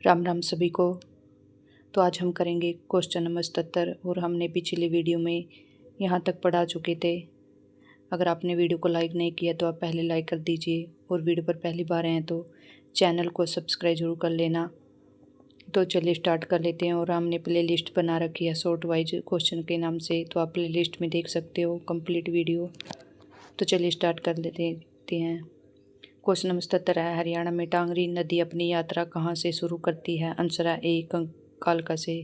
राम राम सभी को। तो आज हम करेंगे क्वेश्चन नंबर 77 और हमने पिछली वीडियो में यहाँ तक पढ़ा चुके थे। अगर आपने वीडियो को लाइक नहीं किया तो आप पहले लाइक कर दीजिए और वीडियो पर पहली बार आए हैं तो चैनल को सब्सक्राइब जरूर कर लेना। तो चलिए स्टार्ट कर लेते हैं। और हमने प्ले लिस्ट बना रखी है शॉर्ट वाइज क्वेश्चन के नाम से, तो आप प्ले लिस्ट में देख सकते हो कंप्लीट वीडियो। तो चलिए स्टार्ट कर लेते हैं। क्वेश्चन नंबर 77 है, हरियाणा में टांगरी नदी अपनी यात्रा कहाँ से शुरू करती है? आंसर है ए कालका से।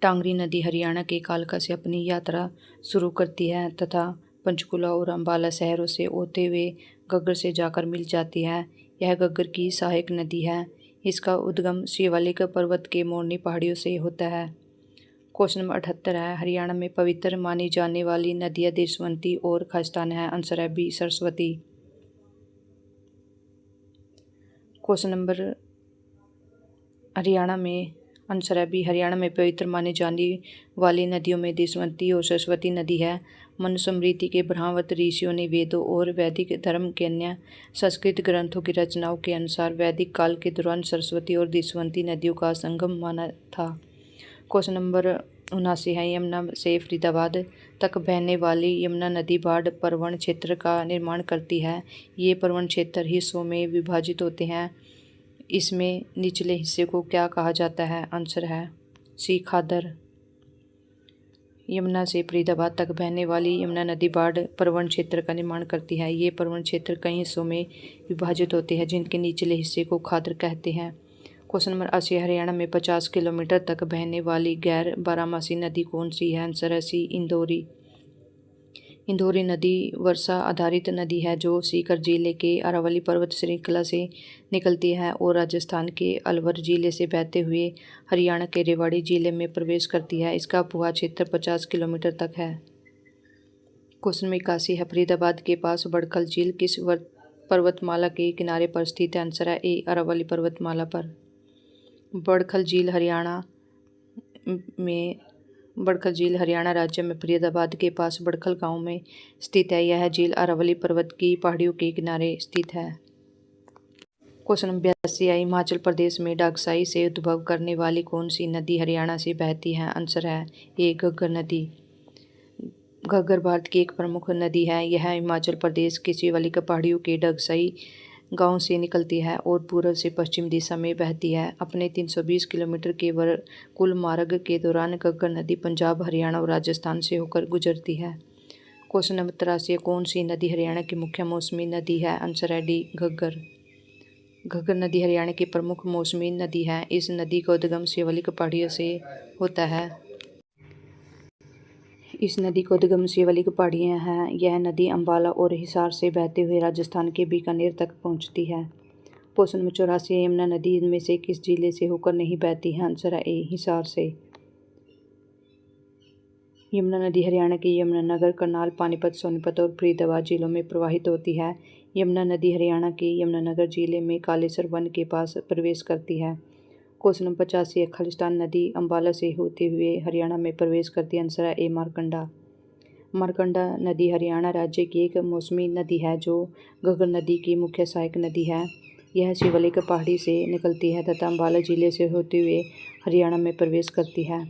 टांगरी नदी हरियाणा के कालका से अपनी यात्रा शुरू करती है तथा पंचकुला और अम्बाला शहरों से होते हुए घग्गर से जाकर मिल जाती है। यह घग्गर की सहायक नदी है। इसका उद्गम शिवालिक पर्वत के मोरनी पहाड़ियों से होता है। क्वेश्चन नंबर 78 है, हरियाणा में पवित्र मानी जाने वाली नदियाँ देशवंती और खास्तान है। आंसर है B Saraswati. Question number Haryana में आंसर है बी, हरियाणा में पवित्र माने जाने वाली नदियों में देशवंती और सरस्वती नदी है। मनुस्मृति के ब्रह्मवत ऋषियों ने वेदों और वैदिक धर्म के अन्य संस्कृत ग्रंथों की रचनाओं के अनुसार वैदिक काल के दौरान सरस्वती और देशवंती नदियों का संगम माना था। क्वेश्चन नंबर 79 है, यमुना से फरीदाबाद तक बहने वाली यमुना नदी बाढ़ प्रवण क्षेत्र का निर्माण करती है। ये प्रवण क्षेत्र हिस्सों में विभाजित होते हैं। इसमें निचले हिस्से को क्या कहा जाता है? आंसर है सी खादर। यमुना से फरीदाबाद तक बहने वाली यमुना नदी बाढ़ प्रवण क्षेत्र का निर्माण करती है। ये प्रवण क्षेत्र कई हिस्सों में विभाजित होते हैं जिनके निचले हिस्से को खादर कहते हैं। क्वेश्चन नंबर 80, हरियाणा में 50 किलोमीटर तक बहने वाली गैर बारामासी नदी कौन सी है? आंसर है सी इंदौरी। इंदौरी नदी वर्षा आधारित नदी है जो सीकर जिले के अरावली पर्वत श्रृंखला से निकलती है और राजस्थान के अलवर जिले से बहते हुए हरियाणा के रेवाड़ी जिले में प्रवेश करती है। इसका भू क्षेत्र 50 किलोमीटर तक है। क्वेश्चन में 81 है, फरीदाबाद के पास बड़खल झील किस पर्वतमाला के किनारे पर स्थित है? आंसर है ए अरावली पर्वतमाला पर। बड़खल झील हरियाणा राज्य में फरीदाबाद के पास बड़खल गांव में स्थित है। यह झील अरावली पर्वत की पहाड़ियों के किनारे स्थित है। क्वेश्चन नंबर 82 है, हिमाचल प्रदेश में डागसाई से उद्भव करने वाली कौन सी नदी हरियाणा से बहती है? आंसर है ए घग्गर नदी। घग्गर भारत की एक प्रमुख नदी है। यह हिमाचल प्रदेश के शिवालिक पहाड़ियों के डागसाई गांव से निकलती है और पूर्व से पश्चिम दिशा में बहती है। अपने 320 किलोमीटर के कुल मार्ग के दौरान घग्गर नदी पंजाब, हरियाणा और राजस्थान से होकर गुजरती है। क्वेश्चन नंबर 83, कौन सी नदी हरियाणा की मुख्य मौसमी नदी है? आंसर है डी घग्गर। घग्गर नदी हरियाणा की प्रमुख मौसमी नदी है। इस नदी का उद्गम शिवालिक पहाड़ियों से होता है। इस नदी का उद्गम शिवालिक पहाड़ियाँ हैं। यह नदी अम्बाला और हिसार से बहते हुए राजस्थान के बीकानेर तक पहुँचती है। क्वेश्चन नंबर 84, यमुना नदी इनमें से किस जिले से होकर नहीं बहती है? आंसर है ए हिसार से। यमुना नदी हरियाणा के यमुनानगर, करनाल, पानीपत, सोनीपत और फरीदाबाद जिलों में प्रवाहित होती है। यमुना नदी हरियाणा के यमुनानगर जिले में कालेसर वन के पास प्रवेश करती है। क्वेश्चन नंबर 85 है, खालिस्तान नदी अम्बाला से होते हुए हरियाणा में प्रवेश करती है। आंसर है ए मारकंडा। मारकंडा नदी हरियाणा राज्य की एक मौसमी नदी है जो घग्गर नदी की मुख्य सहायक नदी है। यह शिवालिक पहाड़ी से निकलती है तथा अम्बाला जिले से होते हुए हरियाणा में प्रवेश करती है।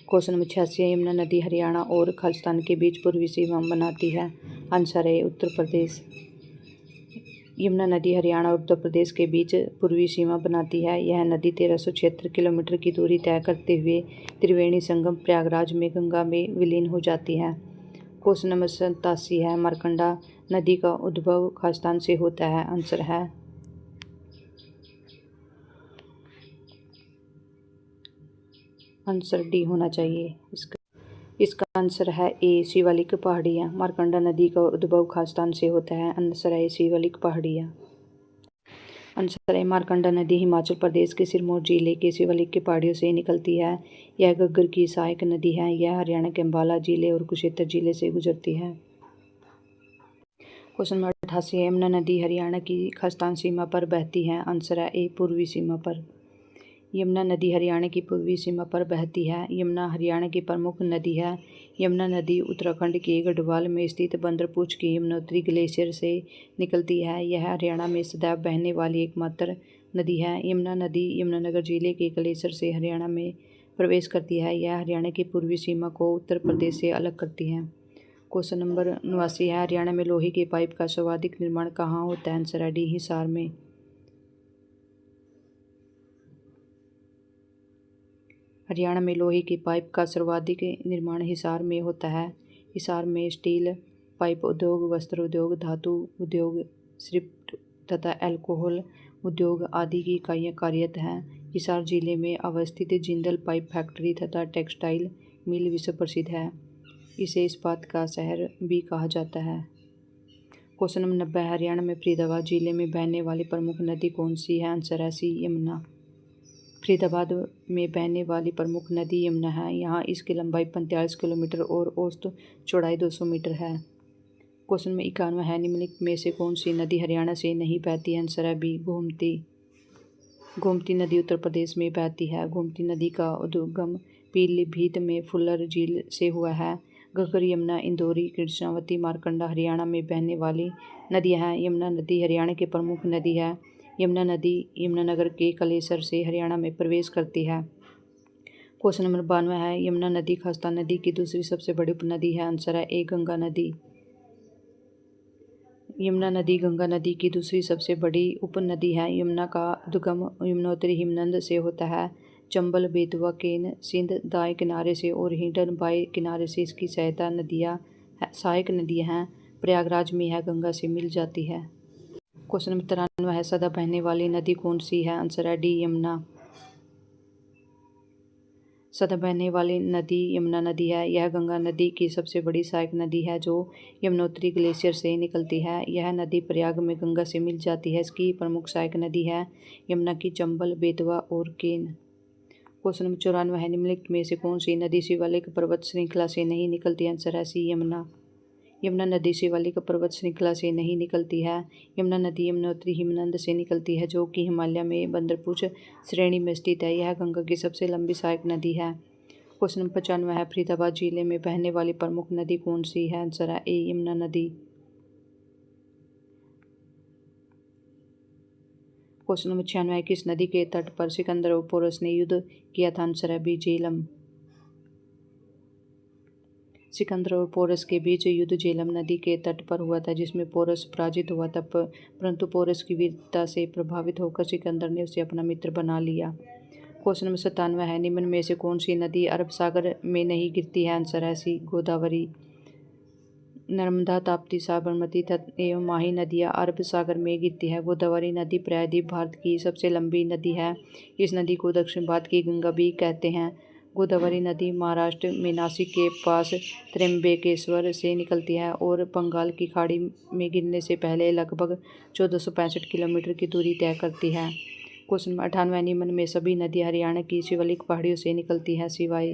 क्वेश्चन नंबर 86 है, यमुना नदी हरियाणा और खालिस्तान के बीच पूर्वी सीमा बनाती है। आंसर है उत्तर प्रदेश। यमुना नदी हरियाणा और उत्तर प्रदेश के बीच पूर्वी सीमा बनाती है। यह नदी 1376 किलोमीटर की दूरी तय करते हुए त्रिवेणी संगम प्रयागराज में गंगा में विलीन हो जाती है। क्वेश्चन नंबर 87 है, मारकंडा नदी का उद्भव खालिस्तान से होता है। आंसर है आंसर डी होना चाहिए। इसका आंसर है ए शिवालिक पहाड़ियाँ। मारकंडा नदी का उद्भव खालिस्तान से होता है। आंसर है शिवालिक पहाड़ियाँ। आंसर है मारकंडा नदी हिमाचल प्रदेश के सिरमौर जिले के शिवालिक की पहाड़ियों से निकलती है। यह घग्गर की सहायक नदी है। यह हरियाणा के अम्बाला जिले और कुरुक्षेत्र जिले से गुजरती है। क्वेश्चन नंबर 88 है, यमुना नदी हरियाणा की खालिस्तान सीमा पर बहती है। आंसर है ए पूर्वी सीमा पर। यमुना नदी हरियाणा की पूर्वी सीमा पर बहती है। यमुना हरियाणा की प्रमुख नदी है। यमुना नदी उत्तराखंड के गढ़वाल में स्थित बंदरपुछ के यमुनोत्री ग्लेशियर से निकलती है। यह हरियाणा में सदैव बहने वाली एकमात्र नदी है। यमुना नदी यमुनानगर जिले के ग्लेशियर से हरियाणा में प्रवेश करती है। यह हरियाणा की पूर्वी सीमा को उत्तर प्रदेश से अलग करती है। क्वेश्चन नंबर 89 है, हरियाणा में लोहे के पाइप का सर्वाधिक निर्माण कहाँ होता है? आंसर है डी, हिसार में। हरियाणा में लोहे के पाइप का सर्वाधिक निर्माण हिसार में होता है। हिसार में स्टील पाइप उद्योग, वस्त्र उद्योग, धातु उद्योग, सिर्फ तथा अल्कोहल उद्योग आदि की इकाइयाँ कार्यरत हैं। हिसार जिले में अवस्थित जिंदल पाइप फैक्ट्री तथा टेक्सटाइल मिल विश्व प्रसिद्ध है। इसे इस्पात का शहर भी कहा जाता है। क्वेश्चन नंबर 90, हरियाणा में फरीदाबाद जिले में बहने वाली प्रमुख नदी कौन सी है? आंसर है सी, यमुना। फरीदाबाद में बहने वाली प्रमुख नदी यमुना है। यहाँ इसकी लंबाई 45 किलोमीटर और औसत चौड़ाई 200 मीटर है। क्वेश्चन में 91 है, निम्नलिखित में से कौन सी नदी हरियाणा से नहीं बहती है? आंसर है बी, गोमती। गोमती नदी उत्तर प्रदेश में बहती है। गोमती नदी का उद्गम पीलीभीत में फुल्लर झील से हुआ है। घग्गर, यमुना, इंदौरी, कृष्णावती, मारकंडा हरियाणा में बहने वाली नदियाँ हैं। यमुना नदी हरियाणा की प्रमुख नदी है। यमुना नदी यमुनानगर के कलेसर से हरियाणा में प्रवेश करती है। क्वेश्चन नंबर 92 है, यमुना नदी खस्ता नदी की दूसरी सबसे बड़ी उपनदी है। आंसर है ए, गंगा नदी। यमुना नदी गंगा नदी की दूसरी सबसे बड़ी उपनदी है। यमुना का उद्गम यमुनोत्री हिमनद से होता है। चंबल, बेतवा, केन, सिंध दाएं किनारे से और हिंडन बाएं किनारे से इसकी सहायक नदियाँ हैं। प्रयागराज में यह गंगा से मिल जाती है। क्वेश्चन नंबर 93 है, सदा बहने वाली नदी कौन सी है? आंसर है डी, यमुना। सदा बहने वाली नदी यमुना नदी है। यह गंगा नदी की सबसे बड़ी सहायक नदी है जो यमुनोत्री ग्लेशियर से निकलती है। यह नदी प्रयाग में गंगा से मिल जाती है। इसकी प्रमुख सहायक नदी है यमुना की चंबल, बेतवा और केन। क्वेश्चन नंबर 94 है, निम्नलिखित में से कौन सी नदी शिवालिक पर्वत श्रृंखला से नहीं निकलती? आंसर है सी, यमुना। यमुना नदी शिवालिक पर्वत श्रृंखला से नहीं निकलती है। यमुना नदी यमुनोत्री हिमनद से निकलती है जो कि हिमालय में बंदरपुछ श्रेणी में स्थित है। यह गंगा की सबसे लंबी सहायक नदी है। क्वेश्चन नंबर 95 है, फरीदाबाद जिले में बहने वाली प्रमुख नदी कौन सी है? आंसर है ए, यमुना नदी। क्वेश्चन नंबर 96 है, किस नदी के तट पर सिकंदर और पोरस ने युद्ध किया था? आंसर है बी, झेलम। सिकंदर और पोरस के बीच युद्ध झेलम नदी के तट पर हुआ था, जिसमें पोरस पराजित हुआ था, परंतु पोरस की वीरता से प्रभावित होकर सिकंदर ने उसे अपना मित्र बना लिया। क्वेश्चन नंबर 97 है, निम्न में से कौन सी नदी अरब सागर में नहीं गिरती है? आंसर है सी, गोदावरी। नर्मदा, ताप्ती, साबरमती एवं माही नदियाँ अरब सागर में गिरती है। गोदावरी नदी प्रायद्वीप भारत की सबसे लंबी नदी है। इस नदी को दक्षिण भारत की गंगा भी कहते हैं। गोदावरी नदी महाराष्ट्र में नासिक के पास त्र्यंबकेश्वर से निकलती है और बंगाल की खाड़ी में गिरने से पहले लगभग 1465 किलोमीटर की दूरी तय करती है। क्वेश्चन नंबर 98, निम्न में सभी नदियाँ हरियाणा की शिवालिक पहाड़ियों से निकलती हैं सिवाय।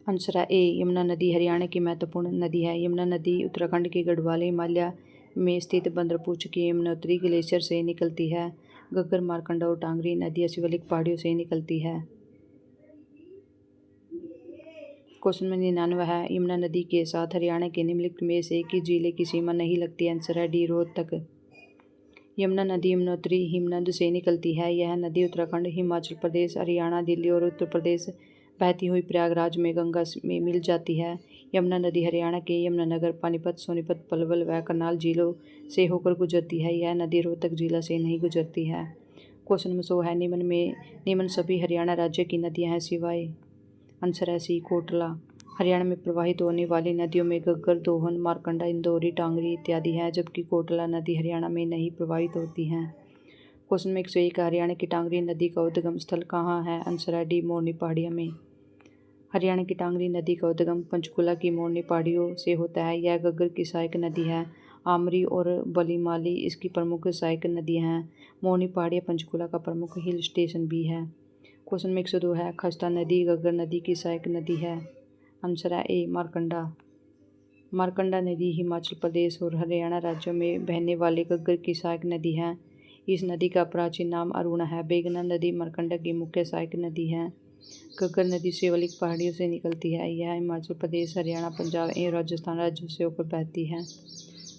आंसर है ए, यमुना नदी हरियाणा की महत्वपूर्ण नदी है। यमुना नदी उत्तराखंड के गढ़वाल हिमालय में स्थित बंदरपुछ के यमुनोत्री ग्लेशियर से निकलती है। घग्गर, मारकंडा और टांगरी नदियाँ शिवालिक पहाड़ियों से निकलती है। क्वेश्चन नंबर 99 है, यमुना नदी के साथ हरियाणा के निम्नलिखित में से किस जिले की सीमा नहीं लगती? आंसर है डी, रोहतक। यमुना नदी यमुनोत्री हिमनद से निकलती है। यह नदी उत्तराखंड, हिमाचल प्रदेश, हरियाणा, दिल्ली और उत्तर प्रदेश बहती हुई प्रयागराज में गंगा में मिल जाती है। यमुना नदी हरियाणा के यमुनानगर, पानीपत, सोनीपत, पलवल व करनाल जिलों से होकर गुजरती है। यह नदी रोहतक जिला से नहीं गुजरती है। क्वेश्चन नंबर 100 है, निम्न सभी हरियाणा राज्य की नदियाँ हैं सिवाय। आंसर है सी, कोटला। हरियाणा में प्रवाहित होने वाली नदियों में घग्गर, दोहन, मारकंडा, इंदौरी, टांगरी इत्यादि हैं, जबकि कोटला नदी हरियाणा में नहीं प्रवाहित होती हैं। क्वेश्चन में 101, हरियाणा की टांगरी नदी का उद्गम स्थल कहाँ है? आंसर है डी, मोरनी पहाड़ियों में। हरियाणा की टांगरी नदी का उद्गम पंचकुला की मोरनी पहाड़ियों से होता है। यह घग्गर की सहायक नदी है। आमरी और बलीमाली इसकी प्रमुख सहायक नदियाँ हैं। मोरनी पहाड़ियाँ पंचकुला का प्रमुख हिल स्टेशन भी है। क्वेश्चन में 102 है, खस्ता नदी घग्गर नदी की सहायक नदी है। आंसर है ए, मारकंडा। मारकंडा नदी हिमाचल प्रदेश और हरियाणा राज्यों में बहने वाली घग्गर की सहायक नदी है। इस नदी का प्राचीन नाम अरुणा है। बेगना नदी मारकंडा की मुख्य सहायक नदी है। घग्गर नदी शिवालिक पहाड़ियों से निकलती है। यह हिमाचल प्रदेश, हरियाणा, पंजाब एवं राजस्थान राज्यों से होकर बहती है।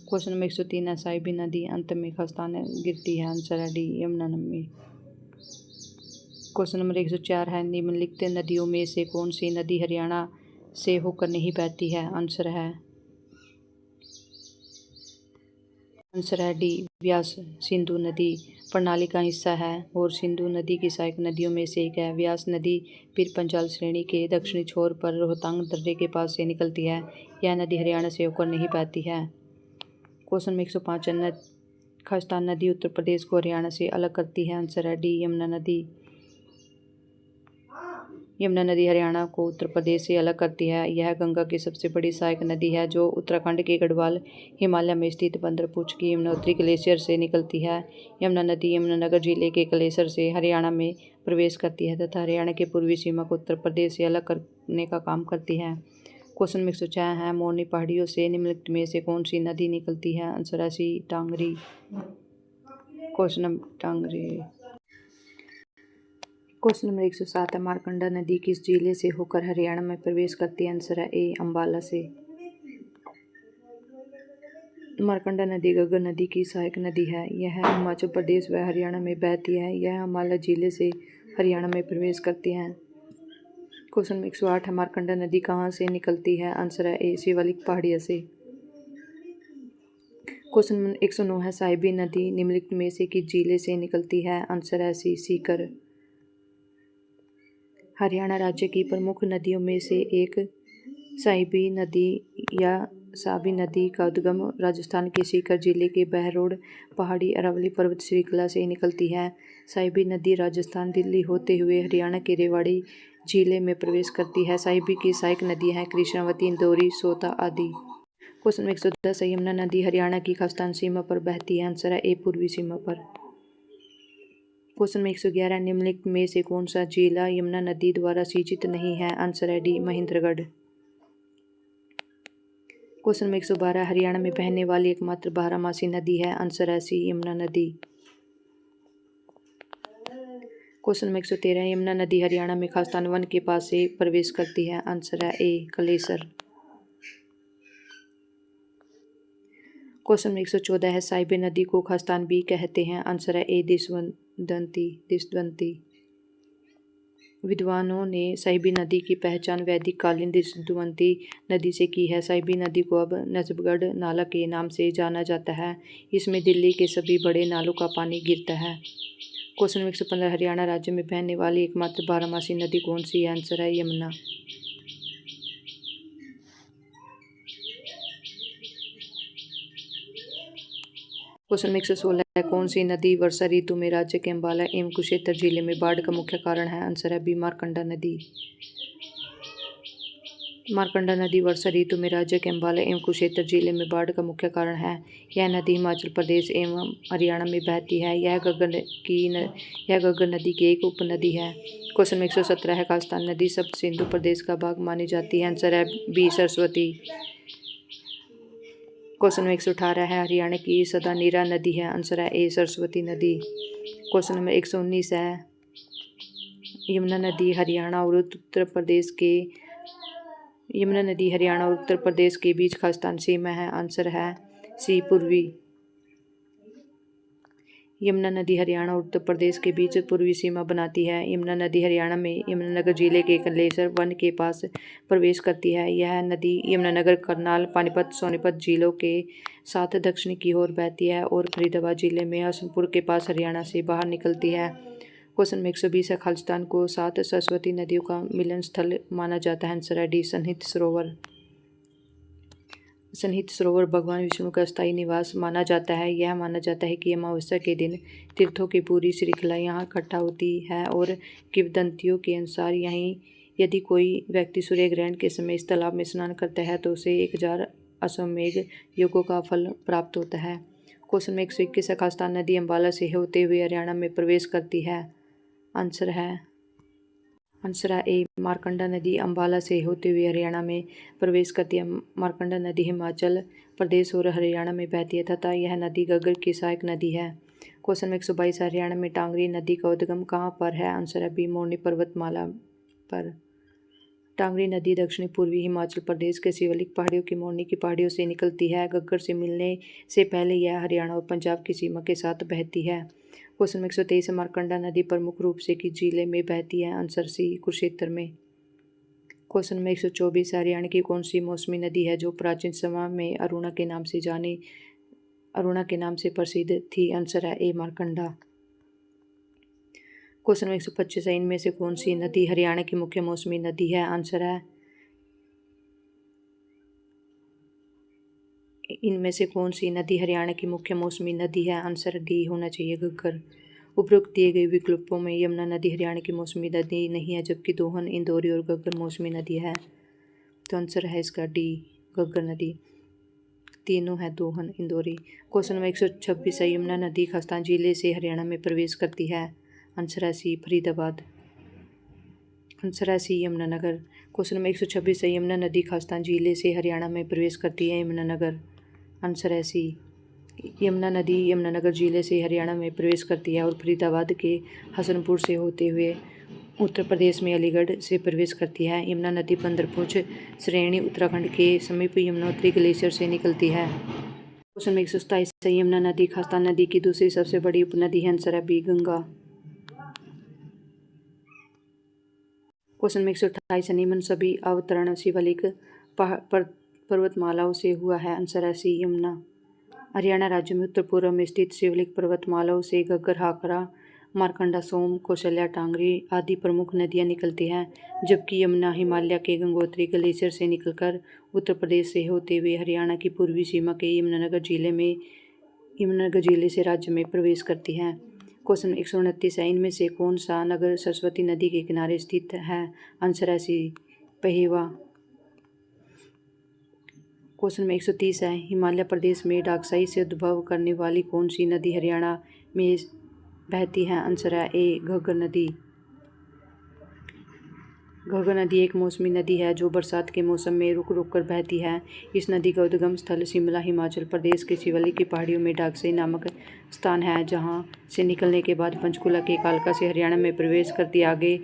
क्वेश्चन नंबर 103 है, साहिबी नदी अंत में खस्तान गिरती है। आंसर है डी, यमुना में। क्वेश्चन नंबर 104 है, निम्नलिखित नदियों में से कौन सी नदी हरियाणा से होकर नहीं बहती है। आंसर है डी, व्यास। सिंधु नदी प्रणाली का हिस्सा है और सिंधु नदी की सहायक नदियों में से एक है। व्यास नदी पीर पंजाल श्रेणी के दक्षिणी छोर पर रोहतांग दर्रे के पास से निकलती है। यह नदी हरियाणा से होकर नहीं बहती है। क्वेश्चन नंबर 105 है, खस्तान नदी उत्तर प्रदेश को हरियाणा से अलग करती है। आंसर है डी, यमुना नदी। यमुना नदी हरियाणा को उत्तर प्रदेश से अलग करती है। यह गंगा की सबसे बड़ी सहायक नदी है जो उत्तराखंड के गढ़वाल हिमालय में स्थित बंदरपुच की यमुनोत्री ग्लेशियर से निकलती है। यमुना नदी यमुनानगर जिले के कलेसर से हरियाणा में प्रवेश करती है तथा हरियाणा की पूर्वी सीमा को उत्तर प्रदेश से अलग करने का काम करती है। क्वेश्चन नंबर 106 है, मोरनी पहाड़ियों से निम्नलिखित में से कौन सी नदी निकलती है। आंसर है C, Tangri. Question number Tangri. Question number 107 है, मारकंडा नदी किस जिले से होकर हरियाणा में प्रवेश करती है। आंसर है ए, अंबाला से। मारकंडा नदी घग्गर नदी की सहायक नदी है। यह हिमाचल प्रदेश व हरियाणा में बहती है। यह अंबाला जिले से हरियाणा में प्रवेश करती है। क्वेश्चन नंबर 108 है, मारकंडा नदी कहाँ से निकलती है। आंसर है ए, शिवालिक पहाड़ियों से। क्वेश्चन नंबर 109 है, साहिबी नदी निम्नलिखित में से किस जिले से निकलती है। आंसर है सी, सीकर। हरियाणा राज्य की प्रमुख नदियों में से एक साहिबी नदी या साबी नदी का उद्गम राजस्थान के सीकर जिले के बहरोड पहाड़ी अरावली पर्वत श्रृंखला से निकलती है। साहिबी नदी राजस्थान दिल्ली होते हुए हरियाणा के रेवाड़ी जिले में प्रवेश करती है। साहिबी की सहायक नदियां हैं कृष्णावती, इंदौरी, सोता आदि। क्वेश्चन 110 है, यमुना नदी हरियाणा की खस्तान सीमा पर बहती है। आंसर है ए, पूर्वी सीमा पर। क्वेश्चन में 111 निम्नलिखित में से कौन सा जिला यमुना नदी द्वारा सिंचित नहीं है। आंसर है डी, महेंद्रगढ़। क्वेश्चन में 112 हरियाणा में बहने वाली एकमात्र बारहमासी नदी है। आंसर है सी, यमुना नदी। क्वेश्चन में 113 यमुना नदी हरियाणा में खास्तान वन के पास से प्रवेश करती है। आंसर है ए, कलेसर। क्वेश्चन में 114 है, साहिबी नदी को खास्तान भी कहते हैं। आंसर है ए, दिशद्वंती। विद्वानों ने साहिबी नदी की पहचान वैदिक कालीन दिशद्वंती नदी से की है। साहिबी नदी को अब नजफगढ़ नाला के नाम से जाना जाता है। इसमें दिल्ली के सभी बड़े नालों का पानी गिरता है। क्वेश्चन में 115 हरियाणा राज्य में बहने वाली एकमात्र बारहमासी नदी कौन सी है। आंसर है यमुना। क्वेश्चन में 116 है, कौन सी नदी वर्षा ऋतु में राज्य के अंबाला एवं कुरुक्षेत्र जिले में बाढ़ का मुख्य कारण है। आंसर है बी, मारकंडा नदी। मारकंडा नदी वर्षा ऋतु में राज्य के अंबाला एवं कुरुक्षेत्र जिले में बाढ़ का मुख्य कारण है। यह नदी हिमाचल प्रदेश एवं हरियाणा में बहती है। यह घग्गर नदी की एक उपनदी है। क्वेश्चन में 117 है, खास्तान नदी सप्त सिंधु प्रदेश का भाग मानी जाती है। आंसर है बी, सरस्वती। क्वेश्चन में 118 है, हरियाणा की सदा नीरा नदी है। आंसर है ए, सरस्वती नदी। क्वेश्चन नंबर 119 है, यमुना नदी हरियाणा और उत्तर प्रदेश के बीच खास्तान सीमा है। आंसर है सी, पूर्वी। यमुना नदी हरियाणा और उत्तर प्रदेश के बीच पूर्वी सीमा बनाती है। यमुना नदी हरियाणा में यमुनानगर जिले के कलेसर वन के पास प्रवेश करती है। यह नदी यमुनानगर, करनाल, पानीपत, सोनीपत जिलों के साथ दक्षिण की ओर बहती है और फरीदाबाद जिले में हसनपुर के पास हरियाणा से बाहर निकलती है। क्वेश्चन में 120 है, खालिस्तान को 7 सरस्वती नदियों का मिलन स्थल माना जाता है। आंसर है डी, सन्निहित सरोवर। सन्निहित सरोवर भगवान विष्णु का स्थायी निवास माना जाता है। यह माना जाता है कि अमावस्या के दिन तीर्थों की पूरी श्रृंखला यहाँ इकट्ठा होती है और किंवदंतियों के अनुसार यहीं यदि कोई व्यक्ति सूर्य ग्रहण के समय इस तालाब में स्नान करता है तो उसे 1000 अश्वमेघ योगों का फल प्राप्त होता है। क्वेश्चन में 121 है, खास्तान नदी अंबाला से होते हुए हरियाणा में प्रवेश करती है। आंसर है आंसर है ए मारकंडा नदी अम्बाला से होते हुए हरियाणा में प्रवेश करती है। मारकंडा नदी हिमाचल प्रदेश और हरियाणा में बहती है तथा यह नदी घग्गर की सहायक नदी है। क्वेश्चन नंबर 122 हरियाणा में टांगरी नदी का उद्गम कहाँ पर है? आंसर है बी मोरनी पर्वतमाला पर। टांगरी नदी दक्षिणी पूर्वी हिमाचल प्रदेश के शिवालिक पहाड़ियों की मोरनी की पहाड़ियों से निकलती है। घग्गर से मिलने से पहले यह हरियाणा और पंजाब की सीमा के साथ बहती है। क्वेश्चन नंबर 123 मारकंडा नदी प्रमुख रूप से किस जिले में बहती है? आंसर सी कुरुक्षेत्र में। क्वेश्चन नंबर 124 हरियाणा की कौन सी मौसमी नदी है जो प्राचीन समय में अरुणा के नाम से प्रसिद्ध थी? आंसर है ए मारकंडा। क्वेश्चन नंबर 125 है इनमें से कौन सी नदी हरियाणा की मुख्य मौसमी नदी है? आंसर है इनमें से कौन सी नदी हरियाणा की मुख्य मौसमी नदी है? आंसर डी होना चाहिए घग्गर। उपरोक्त दिए गए विकल्पों में यमुना नदी हरियाणा की मौसमी नदी नहीं है जबकि दोहन इंदौरी और घग्गर मौसमी नदी है। तो आंसर है इसका डी घग्गर नदी। तीनों है दोहन इंदौरी। क्वेश्चन नंबर 126 है यमुना नदी खस्तान जिले से हरियाणा में प्रवेश करती है? आंसर है सी फरीदाबाद। आंसर है सी यमुनानगर। क्वेश्चन नंबर 126 है यमुना नदी खस्तान जिले से हरियाणा में प्रवेश करती है? यमुनानगर। आंसर है सी यमुना नदी यमुनानगर जिले से हरियाणा में प्रवेश करती है और फरीदाबाद के हसनपुर से होते हुए उत्तर प्रदेश में अलीगढ़ से प्रवेश करती है। यमुना नदी पंदरपुंछ श्रेणी उत्तराखंड के समीप यमुनोत्री ग्लेशियर से निकलती है। क्वेश्चन नंबर 127 है यमुना नदी खस्तान नदी की दूसरी सबसे बड़ी उपनदी है? आंसर है बी गंगा। क्वेश्चन नंबर 128 है निम्न सभी अवतरण शिवालिक पर्वतमालाओं से हुआ है? आंसर है सी यमुना। हरियाणा राज्य में उत्तर पूर्व में स्थित शिवालिक पर्वतमालाओं से घग्गर हाकरा मारकंडा सोम कौशल्या टांगरी आदि प्रमुख नदियां निकलती हैं जबकि यमुना हिमालय के गंगोत्री ग्लेशियर से निकलकर उत्तर प्रदेश से होते हुए हरियाणा की पूर्वी सीमा के यमुनानगर जिले से राज्य में प्रवेश करती हैं। क्वेश्चन 129 है इनमें से कौन सा नगर सरस्वती नदी के किनारे स्थित है? आंसर है सी पहेवा। क्वेश्चन नंबर 130 है हिमाचल प्रदेश में डाकसाई से उद्भव करने वाली कौन सी नदी हरियाणा में बहती है? आंसर है ए घग्गर नदी। घग्गर नदी एक मौसमी नदी है जो बरसात के मौसम में रुक रुक कर बहती है। इस नदी का उद्गम स्थल शिमला हिमाचल प्रदेश के शिवालिक की पहाड़ियों में डाकसाई नामक स्थान है जहां से निकलने के बाद पंचकुला के कालका से हरियाणा में प्रवेश करती आगे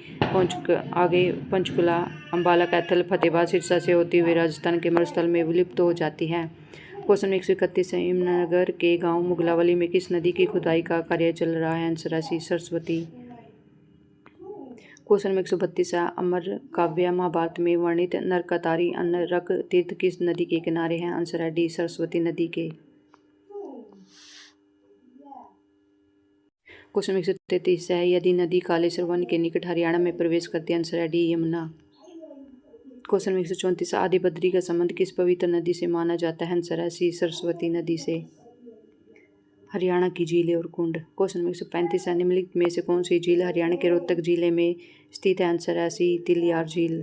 पंचकुला अम्बाला कैथल फतेहाबाद सिरसा से होती हुई राजस्थान के मरुस्थल में विलुप्त हो जाती है। क्वेश्चन 131 है यमुनानगर के गांव मुगलावली में किस नदी की खुदाई का कार्य चल रहा है? आंसर है सी सरस्वती। क्वेश्चन नंबर 132 है अमर काव्य महाभारत में वर्णित नरकतारी नरक तीर्थ किस नदी के किनारे हैं? आंसर है डी सरस्वती नदी के। क्वेश्चन नंबर 133 है यदि नदी कालेश्वर वन के निकट हरियाणा में प्रवेश करती है? आंसर है डी यमुना। क्वेश्चन नंबर 134 आदि बद्री का संबंध किस पवित्र नदी से माना जाता है? आंसर है सी सरस्वती नदी से। हरियाणा की झीलें और कुंड। क्वेश्चन नंबर 135 है निम्नलिखित में से कौन सी झील हरियाणा के रोहतक जिले में स्थित है? आंसर है सी तिलियार झील।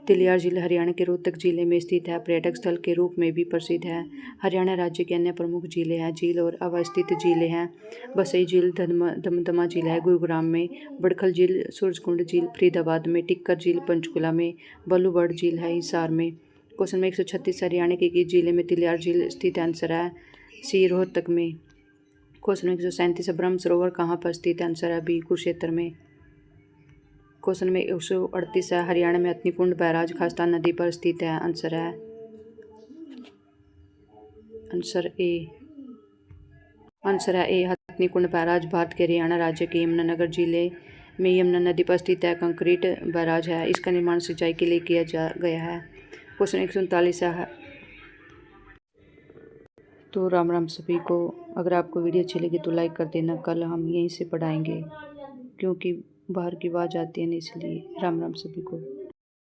तिलियार झील हरियाणा के रोहतक जिले में स्थित है पर्यटक स्थल के रूप में भी प्रसिद्ध है। हरियाणा राज्य की अन्य प्रमुख झीलें हैं झील और अवस्थित झीलें हैं बसई झील दमदमा झील है गुरुग्राम में, बड़खल झील सूरजकुंड झील फरीदाबाद में, टिक्कर झील पंचकुला में, बलूबड़ झील है हिसार में। क्वेश्चन नंबर 136 हरियाणा के किस जिले में तिलियार झील स्थित है? आंसर है सी रोहतक में। क्वेश्चन 137 ब्रह्म सरोवर कहाँ पर स्थित है? आंसर है बी कुरुक्षेत्र में। क्वेश्चन में 138 है हरियाणा में हथनीकुंड बैराज खस्तान नदी पर स्थित है? Answer A Hathnikund barrage Bharat के हरियाणा राज्य के यमुनानगर जिले में यमुना नदी पर स्थित है कंक्रीट बैराज है। इसका निर्माण सिंचाई के लिए किया गया है। क्वेश्चन 139 है तो राम सभी को। अगर आपको वीडियो अच्छी लगी तो लाइक कर देना। कल हम यहीं से पढ़ाएंगे क्योंकि बाहर की आवाज़ आती है ना इसलिए। राम सभी को।